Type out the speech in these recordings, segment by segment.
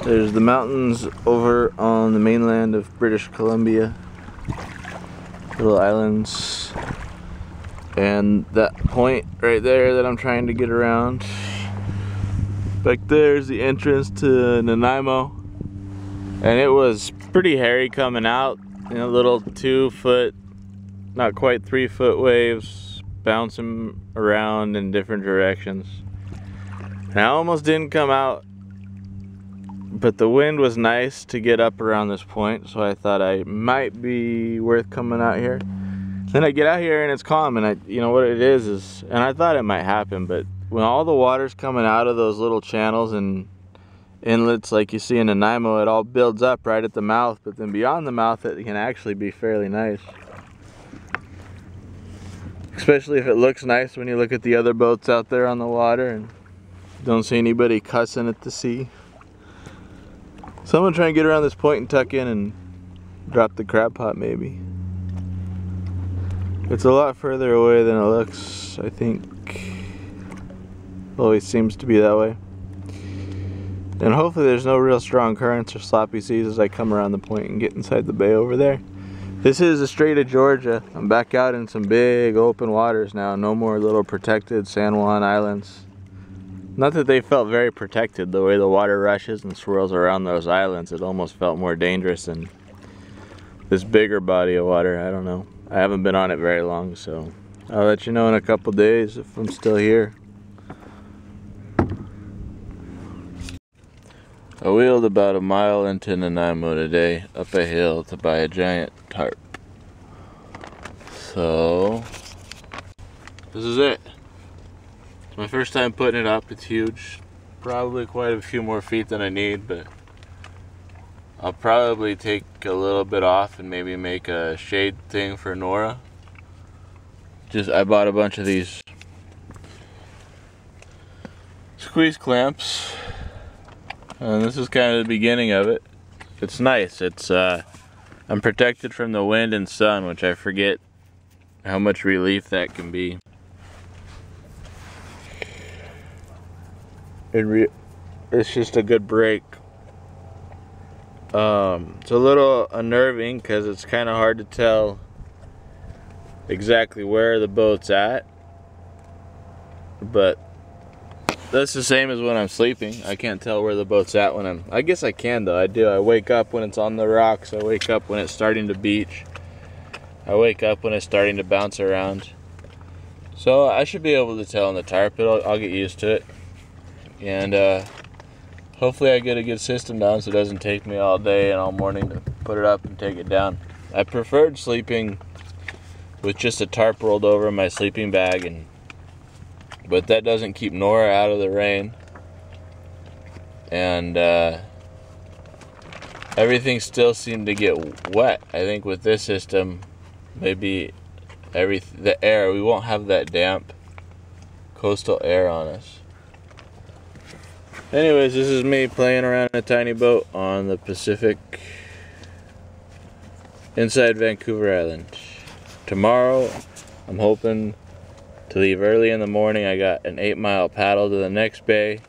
There's the mountains over on the mainland of British Columbia. Little islands. And that point right there that I'm trying to get around. Back there's the entrance to Naniamo. And it was pretty hairy coming out. You know, little 2 foot, not quite 3 foot waves bouncing around in different directions. And I almost didn't come out, but the wind was nice to get up around this point, so I thought I might be worth coming out here. Then I get out here and it's calm, and you know what it is, and I thought it might happen, but when all the water's coming out of those little channels and inlets like you see in Nanaimo, it all builds up right at the mouth, but then beyond the mouth it can actually be fairly nice. Especially if it looks nice when you look at the other boats out there on the water and don't see anybody cussing at the sea. So I'm gonna try and get around this point and tuck in and drop the crab pot maybe. It's a lot further away than it looks, I think. Always seems to be that way. And hopefully there's no real strong currents or sloppy seas as I come around the point and get inside the bay over there. This is the Strait of Georgia. I'm back out in some big open waters now. No more little protected San Juan Islands. Not that they felt very protected. The way the water rushes and swirls around those islands, it almost felt more dangerous than this bigger body of water. I don't know. I haven't been on it very long, so I'll let you know in a couple days if I'm still here. I wheeled about a mile into Nanaimo today, up a hill to buy a giant tarp. So, this is it. It's my first time putting it up. It's huge. Probably quite a few more feet than I need, but I'll probably take a little bit off and maybe make a shade thing for Nora. I bought a bunch of these squeeze clamps, and this is kind of the beginning of it. It's nice. I'm protected from the wind and sun, which I forget how much relief that can be. It's just a good break. It's a little unnerving because it's kind of hard to tell exactly where the boat's at, but that's the same as when I'm sleeping. I can't tell where the boat's at when I guess I can though. I do. I wake up when it's on the rocks. I wake up when it's starting to beach. I wake up when it's starting to bounce around. So I should be able to tell on the tarp. I'll get used to it. And hopefully I get a good system down so it doesn't take me all day and all morning to put it up and take it down. I preferred sleeping with just a tarp rolled over my sleeping bag, but that doesn't keep Nora out of the rain. And everything still seemed to get wet. I think with this system, maybe the air, we won't have that damp coastal air on us. Anyways, this is me playing around in a tiny boat on the Pacific inside Vancouver Island. Tomorrow, I'm hoping to leave early in the morning. I got an 8-mile paddle to the next bay.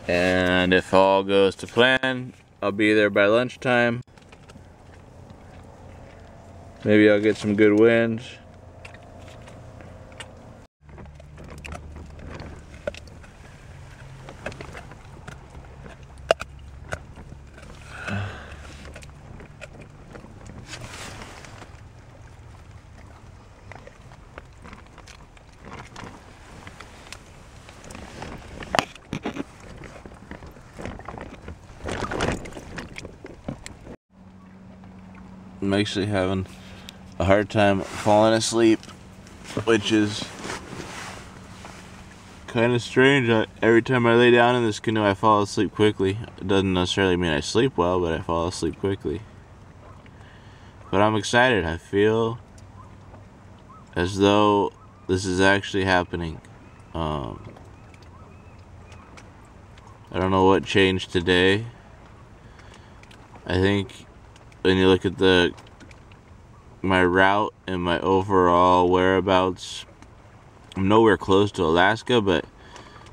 And if all goes to plan, I'll be there by lunchtime. Maybe I'll get some good winds. I'm actually having a hard time falling asleep, which is kind of strange. Every time I lay down in this canoe, I fall asleep quickly. It doesn't necessarily mean I sleep well, but I fall asleep quickly. But I'm excited. I feel as though this is actually happening. I don't know what changed today. I think when you look at my route and my overall whereabouts, I'm nowhere close to Alaska, but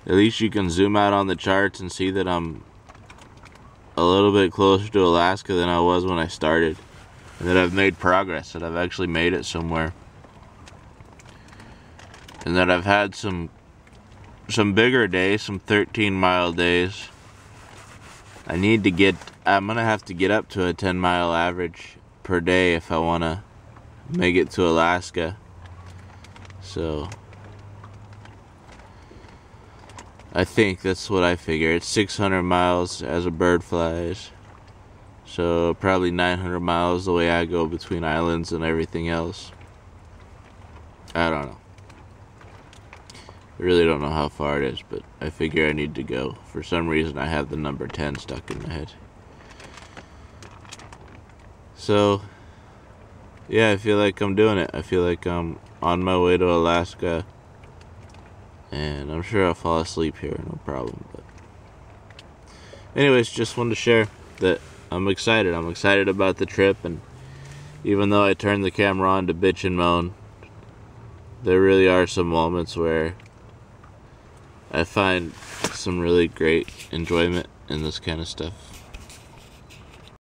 at least you can zoom out on the charts and see that I'm a little bit closer to Alaska than I was when I started, and that I've made progress, that I've actually made it somewhere, and that I've had some bigger days, some 13-mile days. I'm gonna have to get up to a 10-mile average per day if I wanna make it to Alaska. So I think that's what I figure. It's 600 miles as a bird flies, so probably 900 miles the way I go between islands and everything else. I don't know. I really don't know how far it is, but I figure I need to go. For some reason I have the number 10 stuck in my head. So yeah, I feel like I'm doing it. I feel like I'm on my way to Alaska, and I'm sure I'll fall asleep here, no problem. But anyways, just wanted to share that I'm excited. I'm excited about the trip, and even though I turned the camera on to bitch and moan, there really are some moments where I find some really great enjoyment in this kind of stuff.